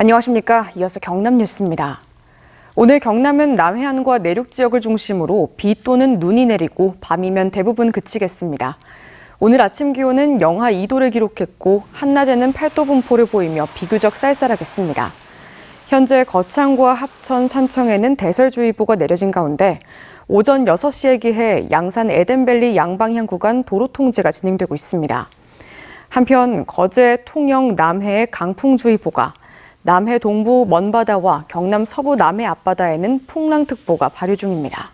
안녕하십니까. 이어서 경남 뉴스입니다. 오늘 경남은 남해안과 내륙 지역을 중심으로 비 또는 눈이 내리고 밤이면 대부분 그치겠습니다. 오늘 아침 기온은 영하 2도를 기록했고 한낮에는 8도 분포를 보이며 비교적 쌀쌀하겠습니다. 현재 거창과 합천, 산청에는 대설주의보가 내려진 가운데 오전 6시에 기해 양산 에덴밸리 양방향 구간 도로 통제가 진행되고 있습니다. 한편 거제, 통영, 남해에 강풍주의보가, 남해 동부 먼바다와 경남 서부 남해 앞바다에는 풍랑특보가 발효 중입니다.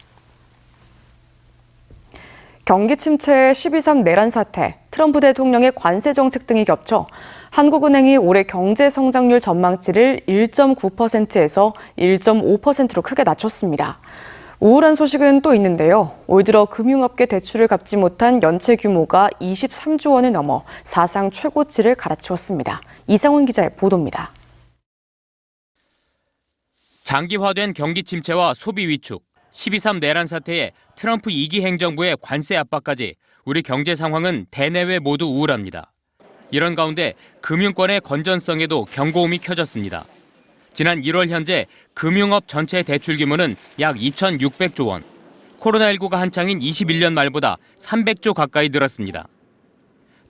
경기 침체에 12.3 내란 사태, 트럼프 대통령의 관세 정책 등이 겹쳐 한국은행이 올해 경제 성장률 전망치를 1.9%에서 1.5%로 크게 낮췄습니다. 우울한 소식은 또 있는데요. 올 들어 금융업계 대출을 갚지 못한 연체 규모가 23조 원을 넘어 사상 최고치를 갈아치웠습니다. 이상훈 기자의 보도입니다. 장기화된 경기 침체와 소비 위축, 12.3 내란 사태에 트럼프 2기 행정부의 관세 압박까지 우리 경제 상황은 대내외 모두 우울합니다. 이런 가운데 금융권의 건전성에도 경고음이 켜졌습니다. 지난 1월 현재 금융업 전체 대출 규모는 약 2,600조 원, 코로나19가 한창인 21년 말보다 300조 가까이 늘었습니다.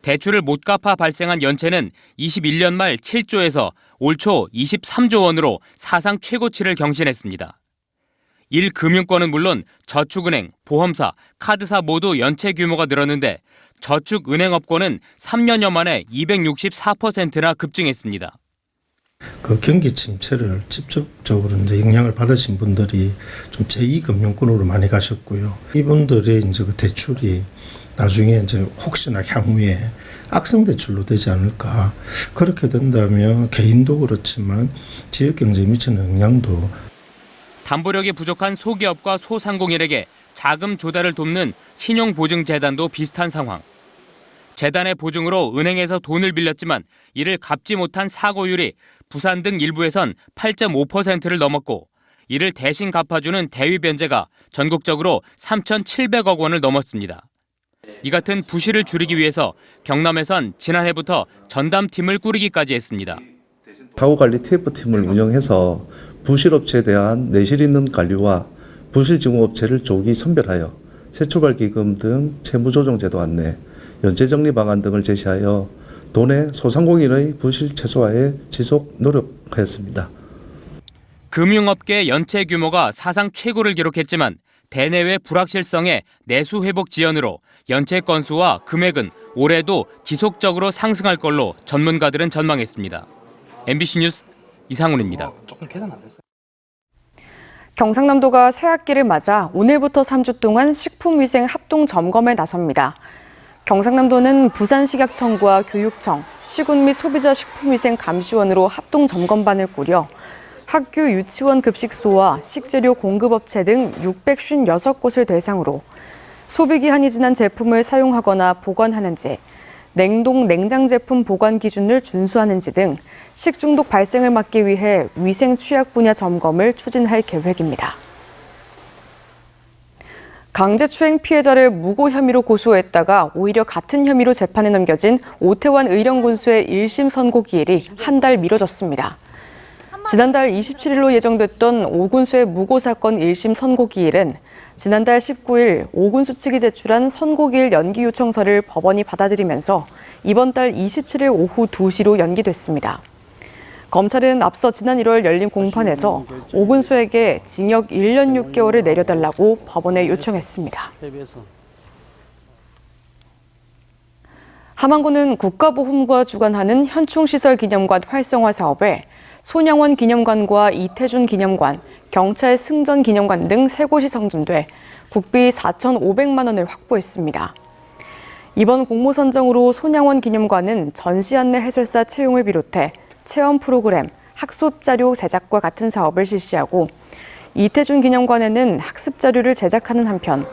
대출을 못 갚아 발생한 연체는 21년 말 7조에서 올 초 23조 원으로 사상 최고치를 경신했습니다. 1금융권은 물론 저축은행, 보험사, 카드사 모두 연체 규모가 늘었는데 저축은행업권은 3년여 만에 264%나 급증했습니다. 그 경기 침체를 직접적으로 이제 영향을 받으신 분들이 좀 제2금융권으로 많이 가셨고요. 이분들의 이제 그 대출이 나중에 이제 혹시나 향후에 악성 대출로 되지 않을까. 그렇게 된다면 개인도 그렇지만 지역 경제에 미치는 영향도. 담보력이 부족한 소기업과 소상공인에게 자금 조달을 돕는 신용보증재단도 비슷한 상황. 재단의 보증으로 은행에서 돈을 빌렸지만 이를 갚지 못한 사고율이 부산 등 일부에선 8.5%를 넘었고 이를 대신 갚아주는 대위 변제가 전국적으로 3,700억 원을 넘었습니다. 이 같은 부실을 줄이기 위해서 경남에선 지난해부터 전담팀을 꾸리기까지 했습니다. 사고관리 TF팀을 운영해서 부실업체에 대한 내실 있는 관리와 부실증후업체를 조기 선별하여 세출발기금 등 채무조정제도 안내, 연체정리 방안 등을 제시하여 도내 소상공인의 부실 최소화에 지속 노력하였습니다. 금융업계 연체 규모가 사상 최고를 기록했지만 대내외 불확실성의 내수 회복 지연으로 연체 건수와 금액은 올해도 지속적으로 상승할 걸로 전문가들은 전망했습니다. MBC 뉴스 이상훈입니다. 조금 계산 안 됐어요. 경상남도가 새학기를 맞아 오늘부터 3주 동안 식품위생 합동 점검에 나섭니다. 경상남도는 부산식약청과 교육청, 시군 및 소비자 식품위생 감시원으로 합동 점검반을 꾸려 학교 유치원 급식소와 식재료 공급업체 등 656곳을 대상으로 소비기한이 지난 제품을 사용하거나 보관하는지, 냉동, 냉장 제품 보관 기준을 준수하는지 등 식중독 발생을 막기 위해 위생 취약 분야 점검을 추진할 계획입니다. 강제추행 피해자를 무고 혐의로 고소했다가 오히려 같은 혐의로 재판에 넘겨진 오태환 의령군수의 1심 선고 기일이 한 달 미뤄졌습니다. 지난달 27일로 예정됐던 오군수의 무고 사건 1심 선고 기일은 지난달 19일 오군수 측이 제출한 선고 기일 연기 요청서를 법원이 받아들이면서 이번 달 27일 오후 2시로 연기됐습니다. 검찰은 앞서 지난 1월 열린 공판에서 오군수에게 징역 1년 6개월을 내려달라고 법원에 요청했습니다. 함안군은 국가보훈부가 주관하는 현충시설기념관 활성화 사업에 손양원 기념관과 이태준 기념관, 경찰 승전 기념관 등 3곳이 선정돼 국비 4,500만 원을 확보했습니다. 이번 공모 선정으로 손양원 기념관은 전시 안내 해설사 채용을 비롯해 체험 프로그램, 학습 자료 제작과 같은 사업을 실시하고 이태준 기념관에는 학습 자료를 제작하는 한편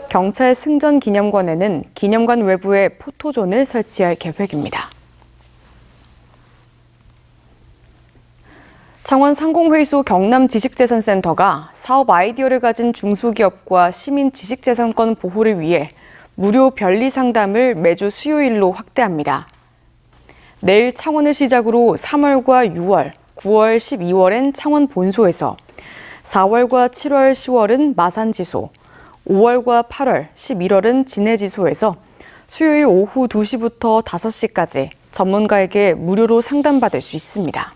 경찰 승전 기념관에는 기념관 외부에 포토존을 설치할 계획입니다. 창원 상공회의소 경남지식재산센터가 사업 아이디어를 가진 중소기업과 시민 지식재산권 보호를 위해 무료 변리 상담을 매주 수요일로 확대합니다. 내일 창원을 시작으로 3월과 6월, 9월, 12월엔 창원 본소에서, 4월과 7월, 10월은 마산지소, 5월과 8월, 11월은 진해지소에서 수요일 오후 2시부터 5시까지 전문가에게 무료로 상담받을 수 있습니다.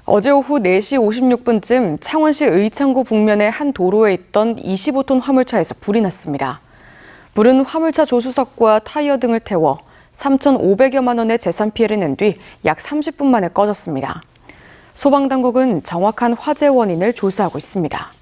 어제 오후 4시 56분쯤 창원시 의창구 북면의 한 도로에 있던 25톤 화물차에서 불이 났습니다. 불은 화물차 조수석과 타이어 등을 태워 3,500여만 원의 재산 피해를 낸 뒤 약 30분 만에 꺼졌습니다. 소방당국은 정확한 화재 원인을 조사하고 있습니다.